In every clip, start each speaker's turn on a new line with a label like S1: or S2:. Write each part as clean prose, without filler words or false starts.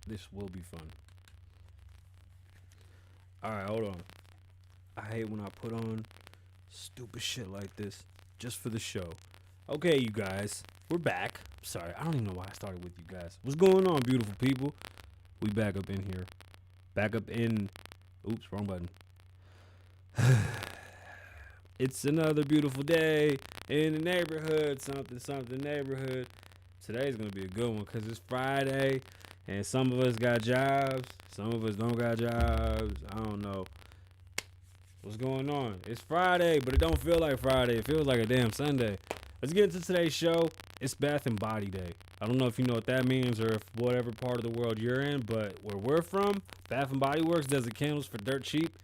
S1: This will be fun. Alright, hold on. I hate when I put on stupid shit like this just for the show. Okay, you guys, we're back. Sorry, I don't even know why I started with you guys. What's going on, beautiful people? We back up in here. Back up in... Oops, wrong button. It's another beautiful day in the neighborhood. Something neighborhood. Today's going to be a good one because it's Friday. And some of us got jobs. Some of us don't got jobs. I don't know what's going on. It's Friday, but it don't feel like Friday. It feels like a damn Sunday. Let's get into today's show. It's Bath and Body Day. I don't know if you know what that means or if whatever part of the world you're in, but where we're from, Bath and Body Works does the candles for dirt cheap.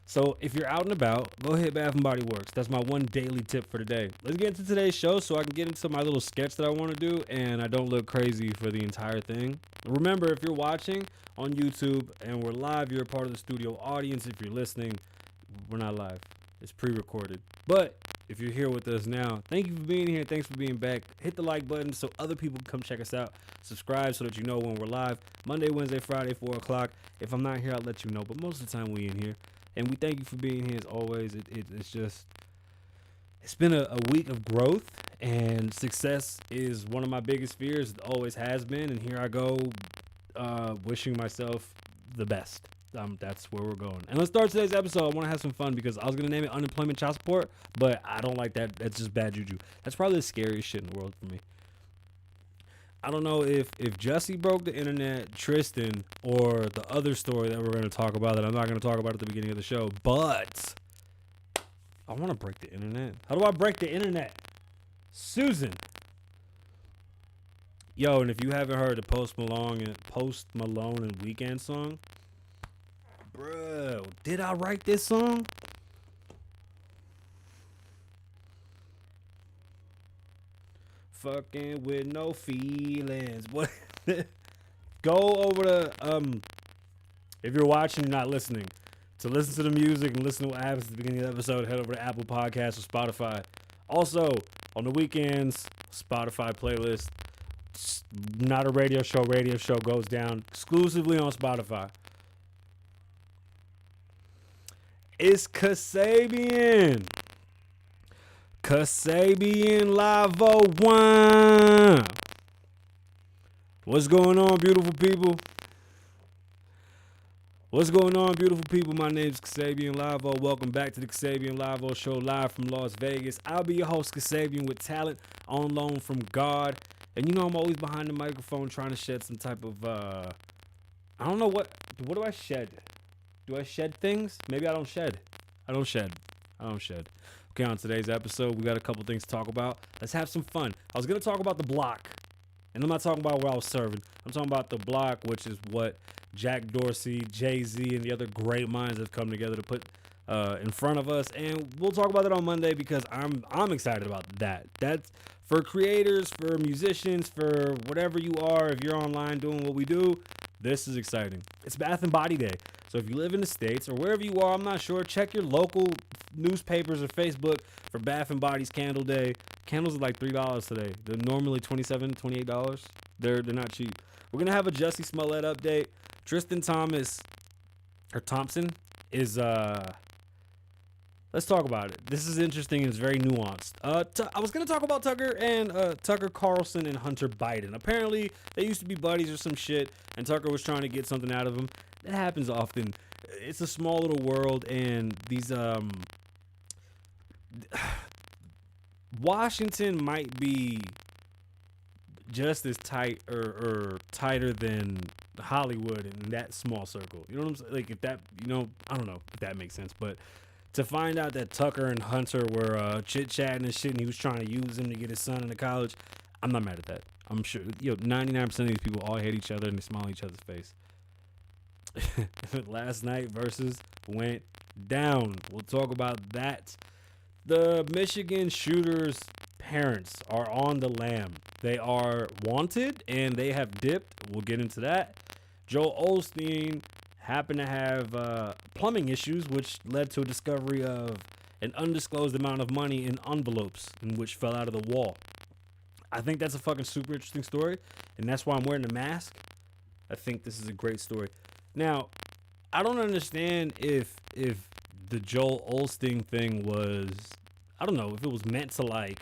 S1: So if you're out and about, go hit Bath and Body Works. That's my one daily tip for today. Let's get into today's show so I can get into my little sketch that I want to do and I don't look crazy for the entire thing. Remember, if you're watching on YouTube and we're live, you're a part of the studio audience. If you're listening, we're not live. It's pre-recorded. But if you're here with us now, thank you for being here. Thanks for being back. Hit the like button so other people can come check us out. Subscribe so that you know when we're live. Monday, Wednesday, Friday, 4 o'clock. If I'm not here, I'll let you know. But most of the time, we in here. And we thank you for being here as always. It's been a week of growth, and success is one of my biggest fears. It always has been, and here I go, wishing myself the best. That's where we're going. And let's start today's episode. I want to have some fun because I was going to name it Unemployment Child Support, but I don't like that. That's just bad juju. That's probably the scariest shit in the world for me. I don't know if Jussie broke the internet, Tristan, or the other story that we're going to talk about that I'm not going to talk about at the beginning of the show, but I want to break the internet. How do I break the internet? Susan. Yo, and if you haven't heard the Post Malone and Weeknd song, bro, did I write this song? Fucking with no feelings. What? Go over to if you're watching, you're not listening. To listen to the music and listen to what happens at the beginning of the episode, head over to Apple Podcasts or Spotify. Also, on the weekends, Spotify playlist. Not a radio show. Radio show goes down exclusively on Spotify. It's Kasabian. Kasabian Lavoe. What's going on, beautiful people? What's going on, beautiful people? My name is Kasabian Lavoe. Welcome back to the Kasabian Lavoe Show, live from Las Vegas. I'll be your host, Kasabian, with talent on loan from God. And you know I'm always behind the microphone trying to shed some type of, I don't know what do I shed? Do I shed things? Maybe I don't shed. I don't shed. Okay, on today's episode, we got a couple things to talk about. Let's have some fun. I was going to talk about the block, and I'm not talking about where I was serving. I'm talking about the block, which is what Jack Dorsey, Jay-Z, and the other great minds have come together to put in front of us, and we'll talk about it on Monday because I'm excited about that. That's for creators, for musicians, for whatever you are. If you're online doing what we do, this is exciting. It's Bath and Body Day, so if you live in the States or wherever you are, I'm not sure, check your local newspapers or Facebook for Bath and Body's Candle Day. Candles are like $3 today. They're normally $27, $28. They're not cheap. We're gonna have a Jussie Smollett update. Tristan Thompson is let's talk about it. This is interesting and it's very nuanced. I was going to talk about Tucker Carlson and Hunter Biden. Apparently, they used to be buddies or some shit, and Tucker was trying to get something out of him. That happens often. It's a small little world, and these Washington might be just as tight or tighter than Hollywood in that small circle. You know what I'm saying? Like, if that, I don't know if that makes sense, but to find out that Tucker and Hunter were chit-chatting and shit, and he was trying to use him to get his son into college, I'm not mad at that. I'm sure, 99% of these people all hate each other and they smile in each other's face. Last night, Verzuz went down. We'll talk about that. The Michigan shooter's parents are on the lam. They are wanted, and they have dipped. We'll get into that. Joel Osteen happened to have plumbing issues, which led to a discovery of an undisclosed amount of money in envelopes, which fell out of the wall. I think that's a fucking super interesting story, and that's why I'm wearing a mask. I think this is a great story. Now, I don't understand if the Joel Osteen thing was, I don't know, if it was meant to like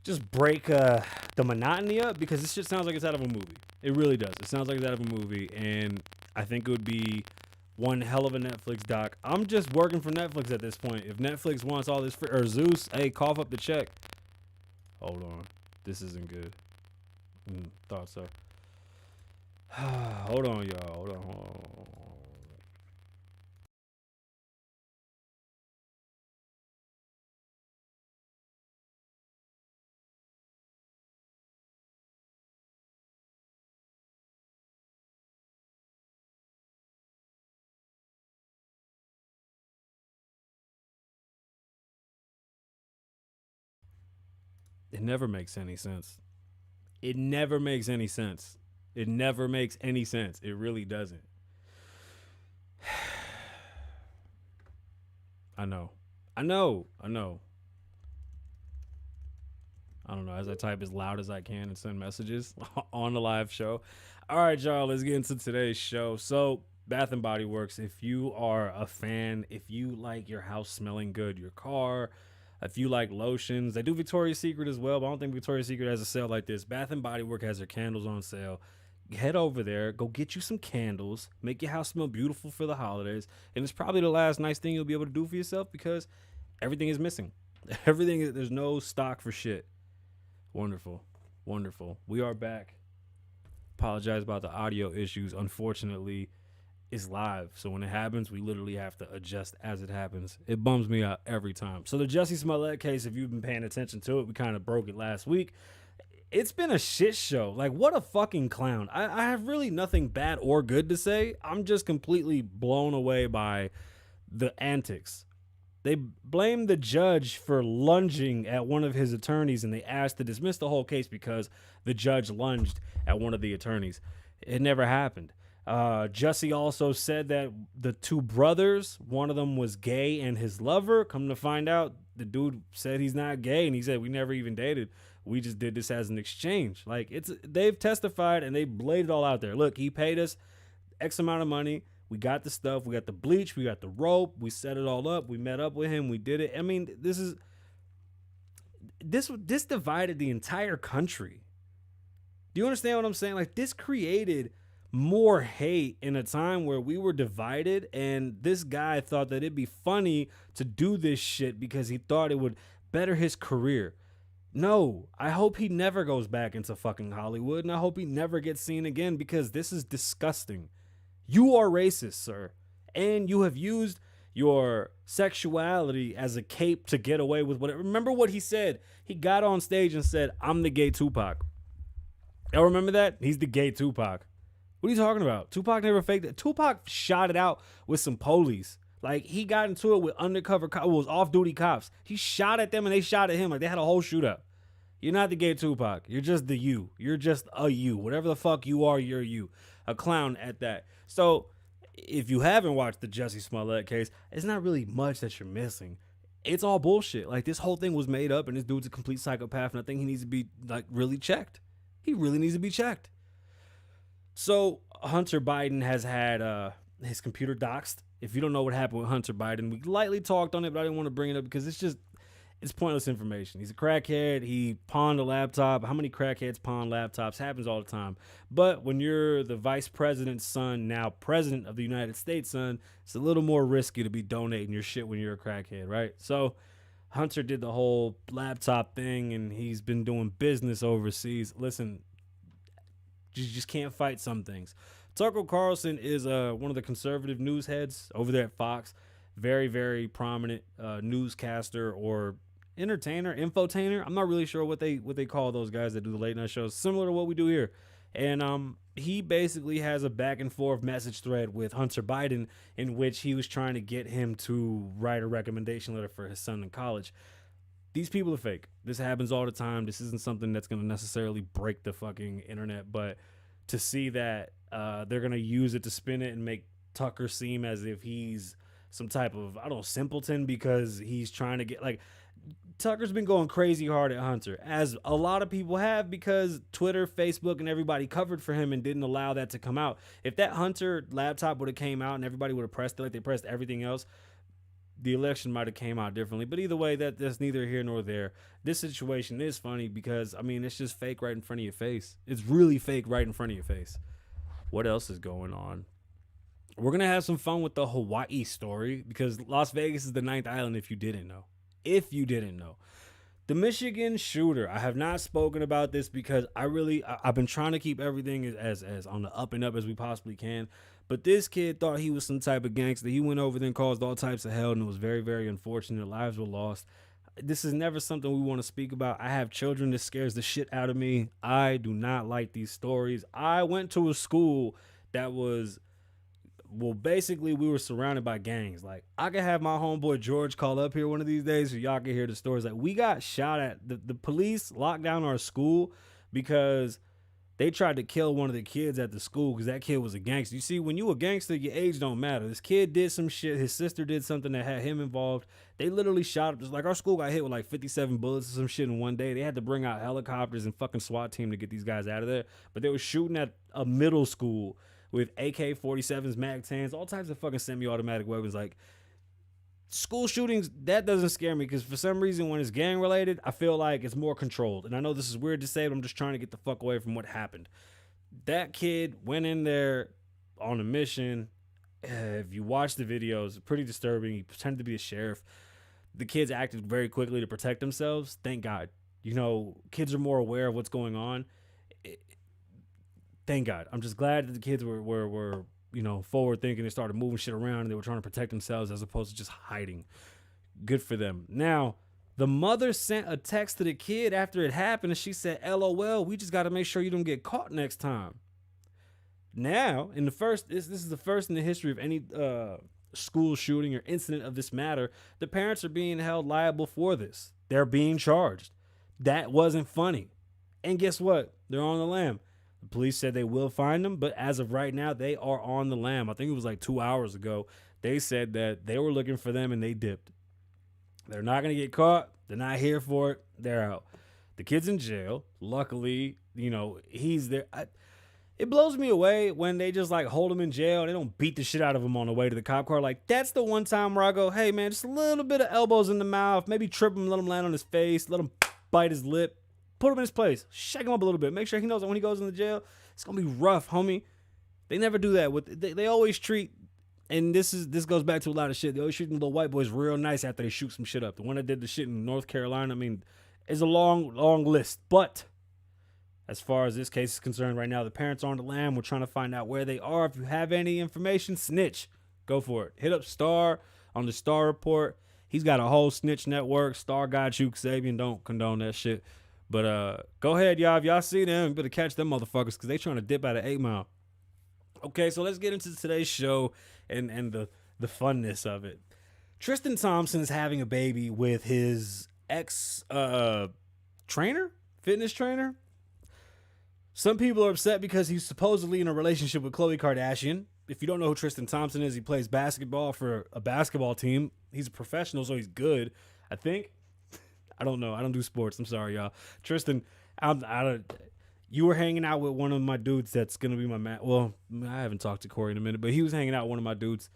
S1: just break the monotony up, because this shit sounds like it's out of a movie. It really does. It sounds like it's out of a movie, and I think it would be one hell of a Netflix doc. I'm just working for Netflix at this point. If Netflix wants all this or Zeus, hey, cough up the check. Hold on. This isn't good. Thought so. Hold on, y'all. Hold on. It never makes any sense. It never makes any sense. It never makes any sense. It really doesn't. I know. I don't know. As I type as loud as I can and send messages on the live show. All right, y'all, let's get into today's show. So, Bath and Body Works, if you are a fan, if you like your house smelling good, your car, if you like lotions, they do Victoria's Secret as well, but I don't think Victoria's Secret has a sale like this. Bath and Body Works has their candles on sale. Head over there, go get you some candles, make your house smell beautiful for the holidays, and it's probably the last nice thing you'll be able to do for yourself because everything is missing. There's no stock for shit. Wonderful. We are back. Apologize about the audio issues. Unfortunately, it's live, so when it happens, we literally have to adjust as it happens. It bums me out every time. So the Jussie Smollett case, if you've been paying attention to it, we kind of broke it last week. It's been a shit show. Like, what a fucking clown. I have really nothing bad or good to say. I'm just completely blown away by the antics. They blamed the judge for lunging at one of his attorneys, and they asked to dismiss the whole case because the judge lunged at one of the attorneys. It never happened. Jussie also said that the two brothers, one of them was gay and his lover. Come to find out, the dude said he's not gay, and he said, we never even dated. We just did this as an exchange. Like, they've testified and they laid it all out there. Look, he paid us X amount of money. We got the stuff. We got the bleach. We got the rope. We set it all up. We met up with him. We did it. I mean, this divided the entire country. Do you understand what I'm saying? Like, this created more hate in a time where we were divided, and this guy thought that it'd be funny to do this shit because he thought it would better his career. No, I hope he never goes back into fucking Hollywood, and I hope he never gets seen again because this is disgusting. You are racist, sir, and you have used your sexuality as a cape to get away with whatever. Remember what he said? He got on stage and said, "I'm the gay Tupac." Y'all remember that? He's the gay Tupac. What are you talking about? Tupac never faked it. Tupac shot it out with some police. Like, he got into it with undercover cops, was off-duty cops. He shot at them and they shot at him. Like, they had a whole shootout. You're not the gay Tupac. You're just the you. You're just a you. Whatever the fuck you are, you're you. A clown at that. So, if you haven't watched the Jussie Smollett case, it's not really much that you're missing. It's all bullshit. Like, this whole thing was made up, and this dude's a complete psychopath, and I think he needs to be, like, really checked. He really needs to be checked. So, Hunter Biden has had his computer doxxed. If you don't know what happened with Hunter Biden, we lightly talked on it, but I didn't want to bring it up because it's pointless information. He's a crackhead. He pawned a laptop. How many crackheads pawn laptops? Happens all the time. But when you're the vice president's son, now president of the United States son, it's a little more risky to be donating your shit when you're a crackhead, right? So Hunter did the whole laptop thing, and he's been doing business overseas. Listen, you just can't fight some things. Tucker Carlson is one of the conservative news heads over there at Fox. Very, very prominent newscaster or entertainer, infotainer. I'm not really sure what they call those guys that do the late night shows, similar to what we do here. And he basically has a back and forth message thread with Hunter Biden in which he was trying to get him to write a recommendation letter for his son in college. These people are fake. This happens all the time. This isn't something that's going to necessarily break the fucking internet, but to see that they're going to use it to spin it and make Tucker seem as if he's some type of, I don't know, simpleton because he's trying to get, like, Tucker's been going crazy hard at Hunter, as a lot of people have, because Twitter, Facebook, and everybody covered for him and didn't allow that to come out. If that Hunter laptop would have came out and everybody would have pressed it like they pressed everything else, the election might have came out differently. But either way, that's neither here nor there. This situation is funny because, I mean, it's just fake right in front of your face. It's really fake right in front of your face. What else is going on? We're going to have some fun with the Hawaii story because Las Vegas is the 9th island, if you didn't know. If you didn't know. The Michigan shooter. I have not spoken about this because I've been trying to keep everything as on the up and up as we possibly can. But this kid thought he was some type of gangster. He went over there and caused all types of hell, and it was very, very unfortunate. Lives were lost. This is never something we want to speak about. I have children. This scares the shit out of me. I do not like these stories. I went to a school that was, well, basically we were surrounded by gangs. Like, I could have my homeboy George call up here one of these days so y'all can hear the stories. Like, we got shot at. The police locked down our school because they tried to kill one of the kids at the school because that kid was a gangster. You see, when you a gangster, your age don't matter. This kid did some shit. His sister did something that had him involved. They literally shot him. Just like our school got hit with like 57 bullets or some shit in one day. They had to bring out helicopters and fucking SWAT team to get these guys out of there. But they were shooting at a middle school with AK-47s, MAC-10s, all types of fucking semi-automatic weapons. Like, school shootings, that doesn't scare me because for some reason when it's gang related, I feel like it's more controlled. And I know this is weird to say, but I'm just trying to get the fuck away from what happened. That kid went in there on a mission. If you watch the videos, it's pretty disturbing. He pretended to be a sheriff. The kids acted very quickly to protect themselves. Thank God. You know, kids are more aware of what's going on. Thank God. I'm just glad that the kids were you know, forward thinking. They started moving shit around and they were trying to protect themselves as opposed to just hiding. Good for them. Now, the mother sent a text to the kid after it happened and she said, LOL, we just got to make sure you don't get caught next time. Now, this is the first in the history of any school shooting or incident of this matter. The parents are being held liable for this. They're being charged. That wasn't funny. And guess what? They're on the lam. The police said they will find them, but as of right now, they are on the lam. I think it was like 2 hours ago. They said that they were looking for them and they dipped. They're not going to get caught. They're not here for it. They're out. The kid's in jail. Luckily, you know, he's there. It blows me away when they just like hold him in jail. They don't beat the shit out of him on the way to the cop car. Like, that's the one time where I go, hey man, just a little bit of elbows in the mouth. Maybe trip him, let him land on his face, let him bite his lip. Put him in his place. Shake him up a little bit. Make sure he knows that when he goes in the jail, it's going to be rough, homie. They never do that. They always treat, and this goes back to a lot of shit. They always treat them little white boys real nice after they shoot some shit up. The one that did the shit in North Carolina, I mean, is a long, long list. But as far as this case is concerned right now, the parents are on the lam. We're trying to find out where they are. If you have any information, snitch. Go for it. Hit up Star on the Star Report. He's got a whole snitch network. Star got you. Kasabian don't condone that shit. But go ahead, y'all. If y'all see them, you better catch them motherfuckers because they trying to dip out of 8 Mile. Okay, so let's get into today's show and the funness of it. Tristan Thompson is having a baby with his ex trainer, fitness trainer. Some people are upset because he's supposedly in a relationship with Khloe Kardashian. If you don't know who Tristan Thompson is, he plays basketball for a basketball team. He's a professional, so he's good, I think. I don't know. I don't do sports. I'm sorry, y'all. Tristan, you were hanging out with one of my dudes that's going to be my man. Well, I haven't talked to Corey in a minute, but he was hanging out with one of my dudes.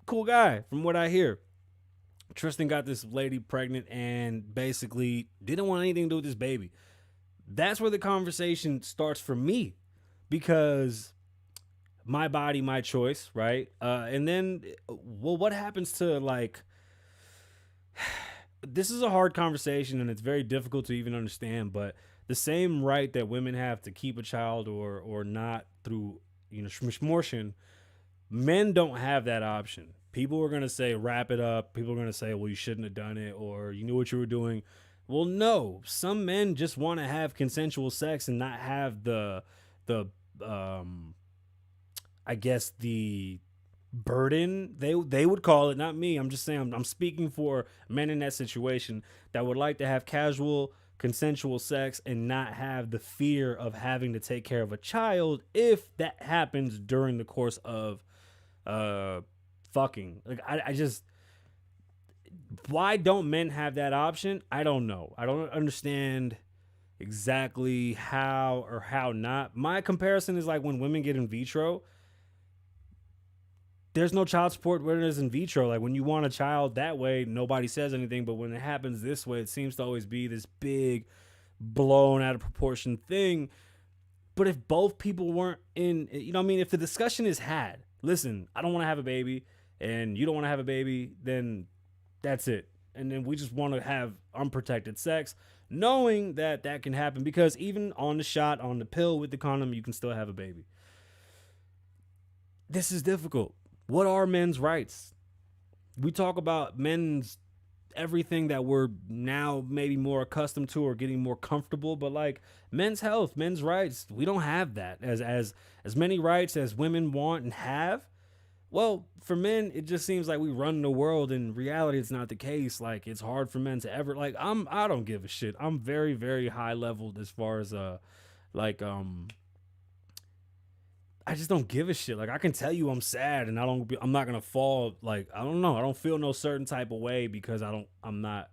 S1: Cool guy, from what I hear. Tristan got this lady pregnant and basically didn't want anything to do with this baby. That's where the conversation starts for me, because my body, my choice, right? And then, well, what happens to, like, this is a hard conversation and it's very difficult to even understand, but the same right that women have to keep a child or not through, schmortion, men don't have that option. People are going to say, wrap it up. People are going to say, well, you shouldn't have done it, or you knew what you were doing. Well, no, some men just want to have consensual sex and not have the I guess the burden, they would call it, not me. I'm just saying, I'm speaking for men in that situation that would like to have casual, consensual sex and not have the fear of having to take care of a child if that happens during the course of fucking. Like, I just, why don't men have that option? I don't know. I don't understand exactly how or how not. My comparison is like when women get in vitro, there's no child support when there's in vitro. Like when you want a child that way, nobody says anything. But when it happens this way, it seems to always be this big, blown out of proportion thing. But if both people weren't in, if the discussion is had, listen, I don't want to have a baby and you don't want to have a baby, then that's it. And then we just want to have unprotected sex, knowing that that can happen, because even on the shot, on the pill with the condom, you can still have a baby. This is difficult. What are men's rights? We talk about men's everything that we're now maybe more accustomed to or getting more comfortable, but like men's health, men's rights, we don't have that as many rights as women want and have. Well, for men, it just seems like we run the world. In reality, it's not the case. Like, it's hard for men to ever, like, I don't give a shit. I'm very, very high leveled as far as I just don't give a shit. Like, I can tell you I'm sad and I'm not gonna fall. Like, I don't know. I don't feel no certain type of way because I'm not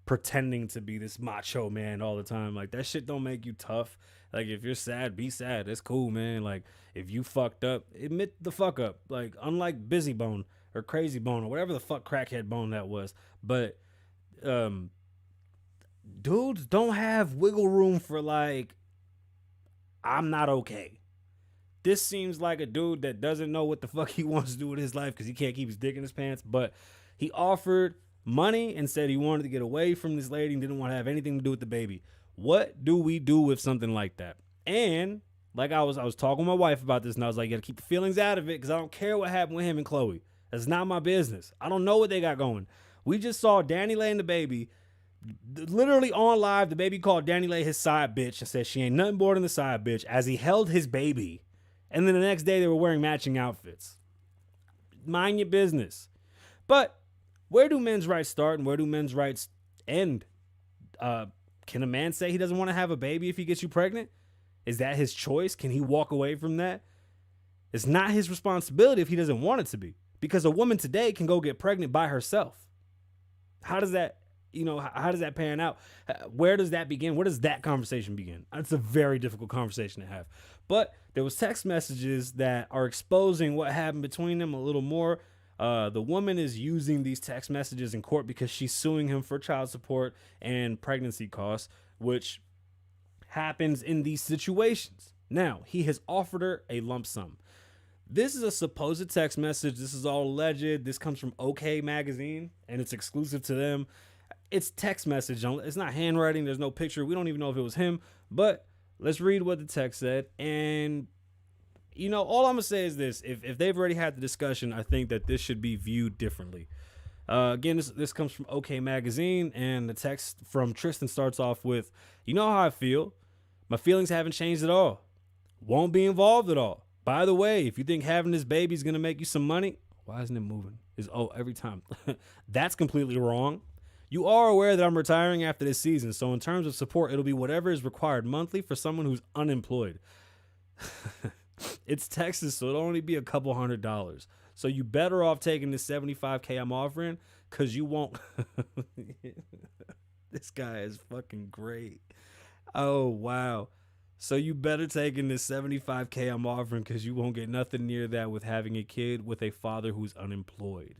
S1: pretending to be this macho man all the time. Like, that shit don't make you tough. Like, if you're sad, be sad. That's cool, man. Like, if you fucked up, admit the fuck up. Like, unlike Busy Bone or Crazy Bone or whatever the fuck crackhead bone that was. But dudes don't have wiggle room for, like, I'm not okay. This seems like a dude that doesn't know what the fuck he wants to do with his life because he can't keep his dick in his pants. But he offered money and said he wanted to get away from this lady and didn't want to have anything to do with the baby. What do we do with something like that? And like I was talking to my wife about this, and I was like, you gotta keep the feelings out of it because I don't care what happened with him and Khloe. That's not my business. I don't know what they got going. We just saw Danny Lay and the baby. Literally on live, the baby called Danny Lay his side bitch and said she ain't nothing more than the side bitch as he held his baby. And then the next day they were wearing matching outfits. Mind your business. But where do men's rights start and where do men's rights end? Can a man say he doesn't want to have a baby if he gets you pregnant? Is that his choice? Can he walk away from that? It's not his responsibility if he doesn't want it to be. Because a woman today can go get pregnant by herself. How does that pan out? Where does that begin? Where does that conversation begin? It's a very difficult conversation to have. But there was text messages that are exposing what happened between them a little more. The woman is using these text messages in court because she's suing him for child support and pregnancy costs, which happens in these situations. Now, he has offered her a lump sum. This is a supposed text message. This is all alleged. This comes from OK Magazine, and it's exclusive to them. It's text message. It's not handwriting. There's no picture. We don't even know if it was him. But let's read what the text said. And All I'm gonna say is this: if they've already had the discussion, I think that this should be viewed differently. Again, this comes from OK Magazine, and the text from Tristan starts off with, "You know how I feel. My feelings haven't changed at all. Won't be involved at all. By the way, if you think having this baby is gonna make you some money, why isn't it moving? Every time. That's completely wrong. You are aware that I'm retiring after this season, so in terms of support, it'll be whatever is required monthly for someone who's unemployed. It's Texas, so it'll only be a couple $100. So you better off taking this $75K I'm offering, because you won't." This guy is fucking great. Oh, wow. So you better taking this $75K I'm offering, because you won't get nothing near that with having a kid with a father who's unemployed.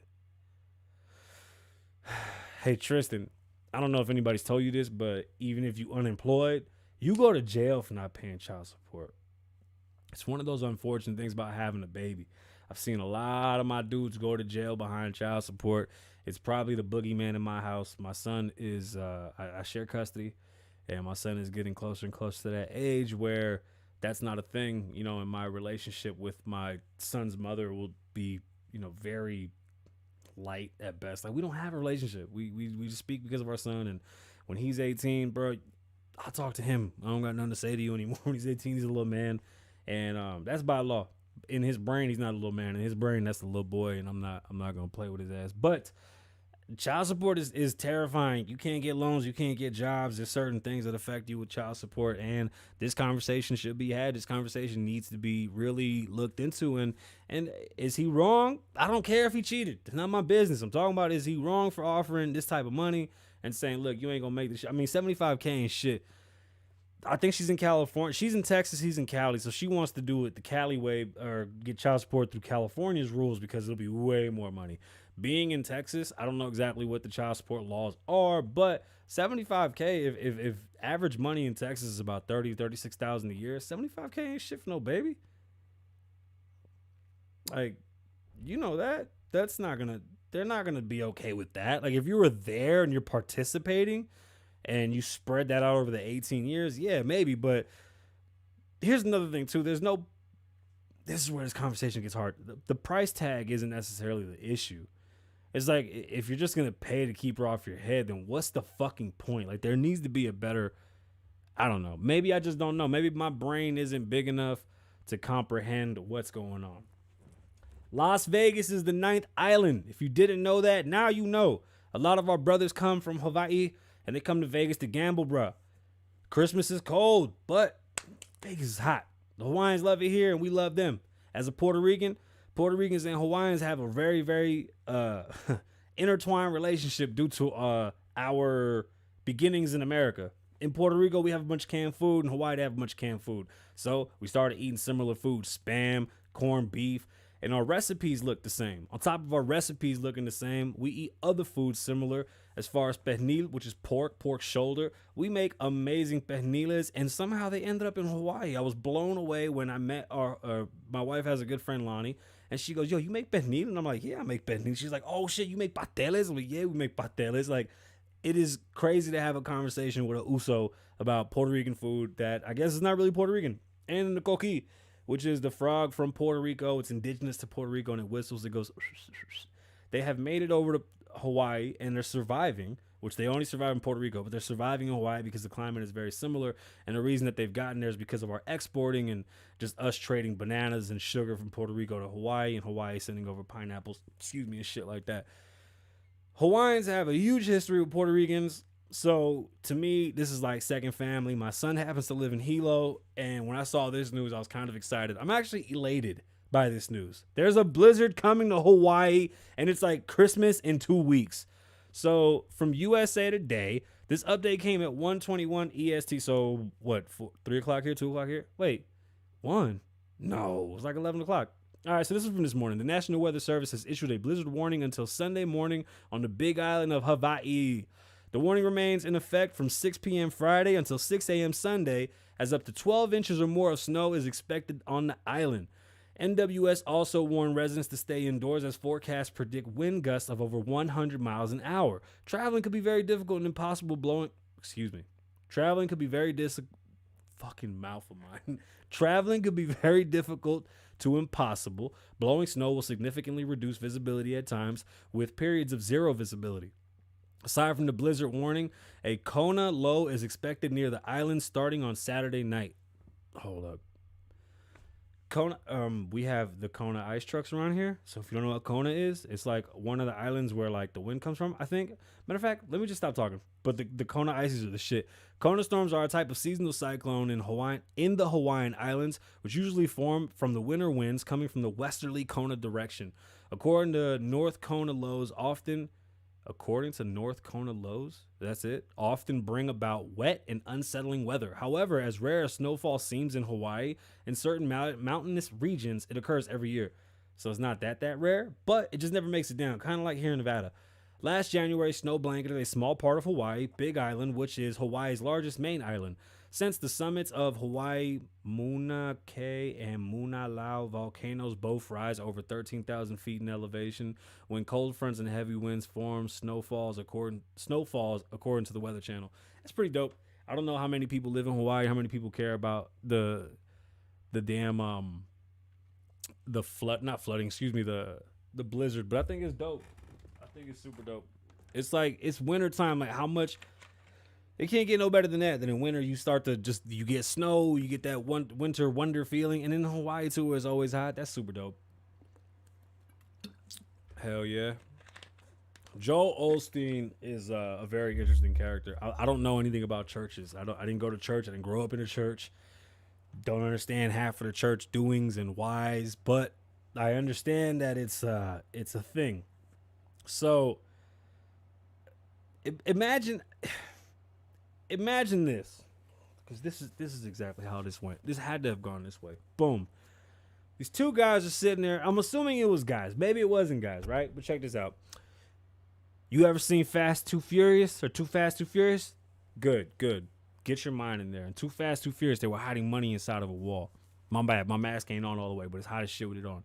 S1: Hey, Tristan, I don't know if anybody's told you this, but even if you unemployed, you go to jail for not paying child support. It's one of those unfortunate things about having a baby. I've seen a lot of my dudes go to jail behind child support. It's probably the boogeyman in my house. My son is, I share custody, and my son is getting closer and closer to that age where that's not a thing. In my relationship with my son's mother will be, very light at best. Like, we don't have a relationship. We just speak because of our son. And when he's 18, bro, I'll talk to him. I don't got nothing to say to you anymore. When he's 18, he's a little man. And that's by law. In his brain, he's not a little man. In his brain, that's a little boy, and I'm not gonna play with his ass. But child support is terrifying. You can't get loans, you can't get jobs. There's certain things that affect you with child support, and this conversation should be had. This conversation needs to be really looked into. And is he wrong? I don't care if he cheated. It's not my business. I'm talking about, is he wrong for offering this type of money and saying, look, you ain't gonna make this. I mean, $75K ain't shit. I think she's in California. She's in Texas. He's in Cali. So she wants to do it the Cali way, or get child support through California's rules, because it'll be way more money. Being in Texas, I don't know exactly what the child support laws are, but $75K, if average money in Texas is about $36,000 a year, $75K ain't shit for no baby. Like, that's not gonna. They're not gonna be okay with that. Like, if you were there and you're participating, and you spread that out over the 18 years, yeah, maybe. But here's another thing, too. This is where this conversation gets hard. The price tag isn't necessarily the issue. It's like, if you're just going to pay to keep her off your head, then what's the fucking point? Like, there needs to be a better, I don't know. Maybe I just don't know. Maybe my brain isn't big enough to comprehend what's going on. Las Vegas is the 9th island. If you didn't know that, now you know. A lot of our brothers come from Hawaii, and they come to Vegas to gamble, bruh. Christmas is cold, but Vegas is hot. The Hawaiians love it here, and we love them. As a Puerto Rican, Puerto Ricans and Hawaiians have a very, very intertwined relationship due to our beginnings in America. In Puerto Rico, we have a bunch of canned food. In Hawaii, they have a bunch of canned food. So we started eating similar food: spam, corned beef, and our recipes look the same. On top of our recipes looking the same, we eat other foods similar. As far as pernil, which is pork shoulder, we make amazing perniles, and somehow they ended up in Hawaii. I was blown away when I met my wife has a good friend, Lonnie, and she goes, yo, you make pernil? And I'm like, yeah, I make pernil. She's like, oh shit, you make pateles? I'm like, yeah, we make pateles. Like, it is crazy to have a conversation with a Uso about Puerto Rican food that I guess is not really Puerto Rican. And the coqui, which is the frog from Puerto Rico. It's indigenous to Puerto Rico, and it whistles. It goes. They have made it over to Hawaii, and they're surviving, which they only survive in Puerto Rico, but they're surviving in Hawaii because the climate is very similar. And the reason that they've gotten there is because of our exporting and just us trading bananas and sugar from Puerto Rico to Hawaii, and Hawaii sending over pineapples, and shit like that. Hawaiians have a huge history with Puerto Ricans. So to me, this is like second family. My son happens to live in Hilo, and when I saw this news, I was kind of excited. I'm actually elated by this news. There's a blizzard coming to Hawaii, and it's like Christmas in 2 weeks. So from USA Today, this update came at 1:21 EST. So what, 3 o'clock here, 2 o'clock here? Wait, 1? No, it was like 11 o'clock. All right, so this is from this morning. The National Weather Service has issued a blizzard warning until Sunday morning on the Big Island of Hawaii. The warning remains in effect from 6 p.m. Friday until 6 a.m. Sunday, as up to 12 inches or more of snow is expected on the island. NWS also warned residents to stay indoors as forecasts predict wind gusts of over 100 miles an hour. Traveling could be very difficult and impossible Traveling could be very fucking mouth of mine. Traveling could be very difficult to impossible. Blowing snow will significantly reduce visibility at times, with periods of zero visibility. Aside from the blizzard warning, a Kona low is expected near the island starting on Saturday night. Hold up. Kona, we have the Kona ice trucks around here. So if you don't know what Kona is, it's like one of the islands where like the wind comes from, I think. Matter of fact, let me just stop talking. But the Kona ices are the shit. Kona storms are a type of seasonal cyclone in the Hawaiian Islands, which usually form from the winter winds coming from the westerly Kona direction. According to North Kona lows, that's it, often bring about wet and unsettling weather. However, as rare as snowfall seems in Hawaii, in certain mountainous regions, it occurs every year. So it's not that rare, but it just never makes it down, kind of like here in Nevada. Last January, snow blanketed a small part of Hawaii, Big Island, which is Hawaii's largest main island. Since the summits of Hawaii, Mauna Kea and Mauna Loa volcanoes both rise over 13,000 feet in elevation, when cold fronts and heavy winds form, snowfalls according to the Weather Channel. That's pretty dope. I don't know how many people live in Hawaii, how many people care about the damn the blizzard, but I think it's dope. I think it's super dope. It's like it's winter time, like how much. It can't get no better than that. Than in winter, you get snow, you get that winter wonder feeling. And in Hawaii, too, where it's always hot. That's super dope. Hell yeah. Joel Osteen is a very interesting character. I don't know anything about churches. I didn't go to church. I didn't grow up in a church. Don't understand half of the church doings and whys. But I understand that it's a thing. So, imagine this, because this is exactly how this went. This had to have gone this way. Boom. These two guys are sitting there. I'm assuming it was guys. Maybe it wasn't guys, right? But check this out. You ever seen Fast Too Furious or Too Fast Too Furious? Good. Get your mind in there. And Too Fast Too Furious, they were hiding money inside of a wall. My bad. My mask ain't on all the way, but it's hot as shit with it on.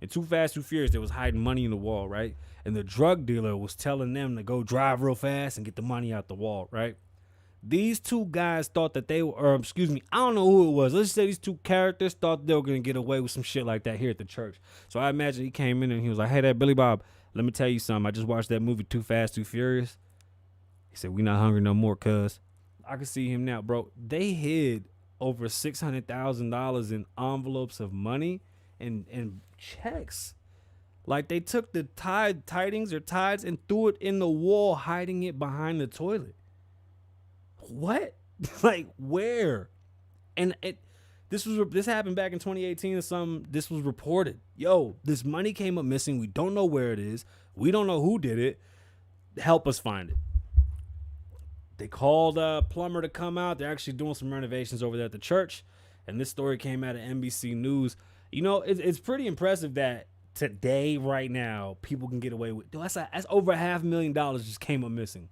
S1: And Too Fast Too Furious, they was hiding money in the wall, right? And the drug dealer was telling them to go drive real fast and get the money out the wall, right? These two guys thought that I don't know who it was. Let's say these two characters thought they were going to get away with some shit like that here at the church. So I imagine he came in and he was like, hey, that Billy Bob, let me tell you something. I just watched that movie Too Fast, Too Furious. He said, we not hungry no more, cuz. I can see him now, bro. They hid over $600,000 in envelopes of money and checks. Like they took the tidings and threw it in the wall, hiding it behind the toilet. What? Like where? And this happened back in 2018 or something. This was reported. Yo, this money came up missing. We don't know where it is. We don't know who did it. Help us find it. They called a plumber to come out. They're actually doing some renovations over there at the church. And this story came out of NBC News. You know, it's pretty impressive that today, right now, people can get away with. That's over $500,000 just came up missing.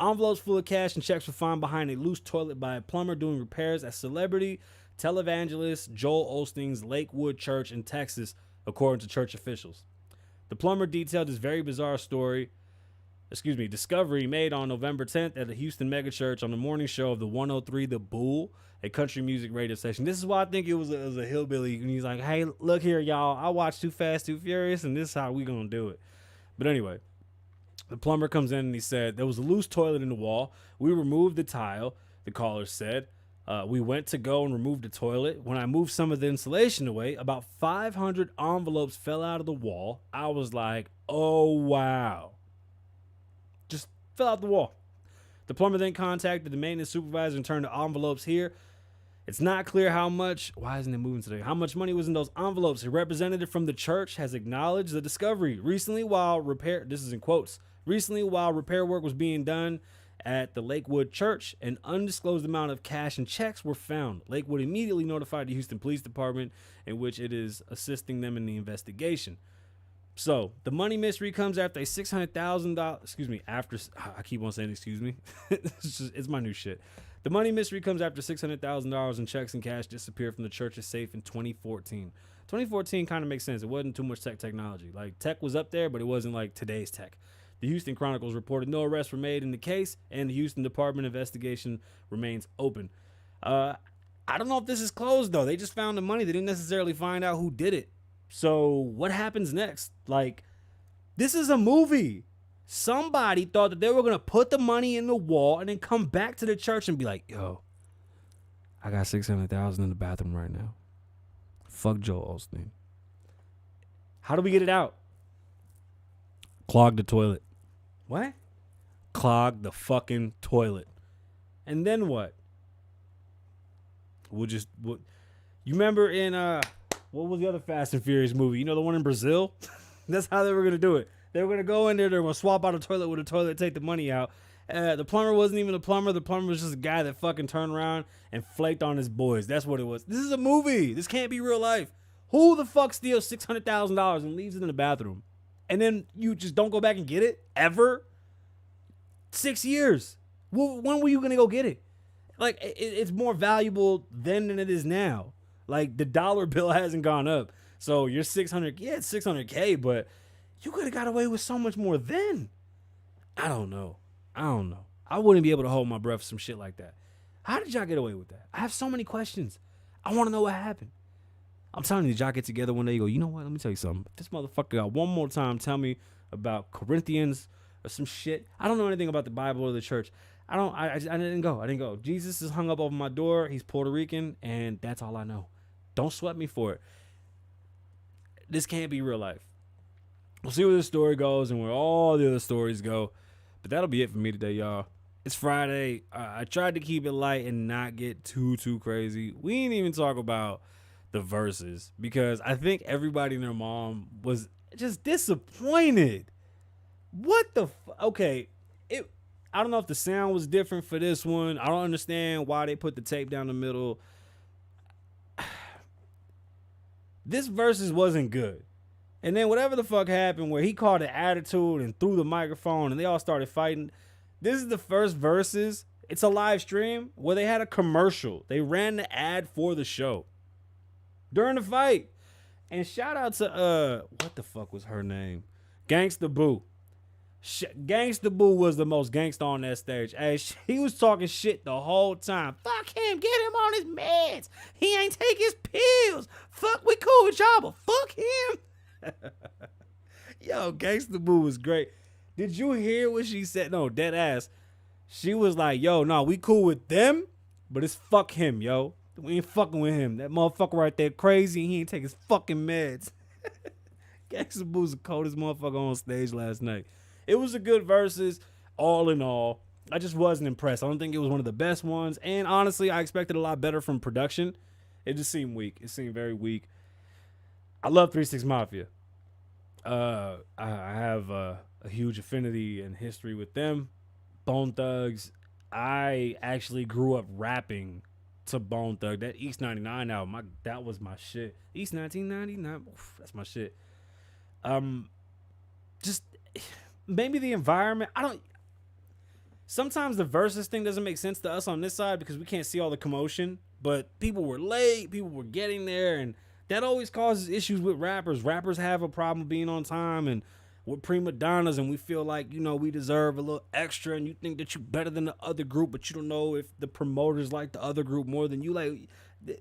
S1: Envelopes full of cash and checks were found behind a loose toilet by a plumber doing repairs at celebrity televangelist Joel Osteen's Lakewood Church in Texas, according to church officials. The plumber detailed this very bizarre discovery made on November 10th at the Houston megachurch on the morning show of the 103 The Bull, a country music radio station. This is why I think it was a hillbilly. And he's like, hey, look here, y'all. I watched Too Fast, Too Furious, and this is how we gonna do it. But anyway. The plumber comes in and he said, there was a loose toilet in the wall. We removed the tile, the caller said. We went to go and remove the toilet. When I moved some of the insulation away, about 500 envelopes fell out of the wall. I was like, oh, wow. Just fell out the wall. The plumber then contacted the maintenance supervisor and turned the envelopes here. It's not clear how much. Why isn't it moving today? How much money was in those envelopes? A representative from the church has acknowledged the discovery. Recently, while repair work was being done at the Lakewood Church, an undisclosed amount of cash and checks were found. Lakewood immediately notified the Houston Police Department, in which it is assisting them in the investigation. So the money mystery comes after a $600,000. I keep on saying excuse me. It's my new shit. The money mystery comes after $600,000 in checks and cash disappeared from the church's safe in 2014. 2014 kind of makes sense. It wasn't too much technology. Like tech was up there, but it wasn't like today's tech. The Houston Chronicles reported no arrests were made in the case, and the Houston Department investigation remains open. I don't know if this is closed though. They just found the money. They didn't necessarily find out who did it. So what happens next? Like, this is a movie. Somebody thought that they were gonna put the money in the wall and then come back to the church and be like, "Yo, I got 600,000 in the bathroom right now. Fuck Joel Osteen. How do we get it out? Clog the toilet. What? Clog the fucking toilet. And then what? You remember in what was the other Fast and Furious movie? You know, the one in Brazil? That's how they were gonna do it. They were gonna go in there, they were gonna swap out a toilet with a toilet, take the money out. The plumber wasn't even a plumber. The plumber was just a guy that fucking turned around and flaked on his boys. That's what it was. This is a movie. This can't be real life. Who the fuck steals $600,000 and leaves it in the bathroom? And then you just don't go back and get it? Ever? 6 years. When were you going to go get it? Like, it's more valuable then than it is now. Like, the dollar bill hasn't gone up. So you're 600, yeah, it's 600K, but you could have got away with so much more then. I don't know. I wouldn't be able to hold my breath for some shit like that. How did y'all get away with that? I have so many questions. I want to know what happened. I'm telling you, did y'all get together one day and go, you know what? Let me tell you something. If this motherfucker got one more time, tell me about Corinthians or some shit. I don't know anything about the Bible or the church. I didn't go. Jesus is hung up over my door. He's Puerto Rican, and that's all I know. Don't sweat me for it. This can't be real life. We'll see where this story goes and where all the other stories go. But that'll be it for me today, y'all. It's Friday. I tried to keep it light and not get too crazy. We didn't even talk about the Verzuz because I think everybody and their mom was just disappointed. What the okay, I don't know if the sound was different for this one. I don't understand why they put the tape down the middle. This Verzuz wasn't good. And then whatever the fuck happened where he called an attitude and threw the microphone and they all started fighting. This is the first Verzuz. It's a live stream where they had a commercial. They ran the ad for the show during the fight. And shout out to, what the fuck was her name? Gangsta Boo. Gangsta Boo was the most gangsta on that stage. Hey, he was talking shit the whole time. Fuck him, get him on his meds. He ain't take his pills. Fuck, we cool with y'all, but fuck him. Yo, Gangsta Boo was great. Did you hear what she said? No, dead ass. She was like, yo, no, we cool with them, but it's fuck him, yo. We ain't fucking with him. That motherfucker right there crazy. He ain't take his fucking meds. Gangsta Boo's the coldest motherfucker on stage last night. It was a good Verzuz, all in all. I just wasn't impressed. I don't think it was one of the best ones. And honestly, I expected a lot better from production. It just seemed weak. It seemed very weak. I love 3 6 Mafia. I have a huge affinity and history with them. Bone Thugs. I actually grew up rapping to Bone Thug. That East 99 album, that was my shit. East 1999, that's my shit. Just maybe the environment. Sometimes the Verzuz thing doesn't make sense to us on this side because we can't see all the commotion. But people were late. People were getting there. And that always causes issues with rappers. Rappers have a problem being on time. And we're prima donnas. And we feel like, we deserve a little extra. And you think that you're better than the other group. But you don't know if the promoters like the other group more than you. Like,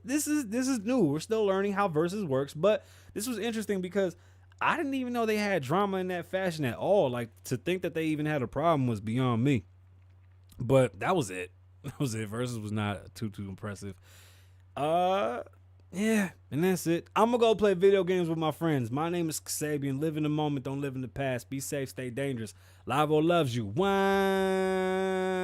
S1: this is new. We're still learning how Verzuz works. But this was interesting because I didn't even know they had drama in that fashion at all. Like, to think that they even had a problem was beyond me. But that was it. That was it. Verzuz was not too impressive. Yeah, and that's it. I'm gonna go play video games with my friends. My name is Kasabian. Live in the moment, don't live in the past. Be safe, stay dangerous. Lavoe loves you. Wine.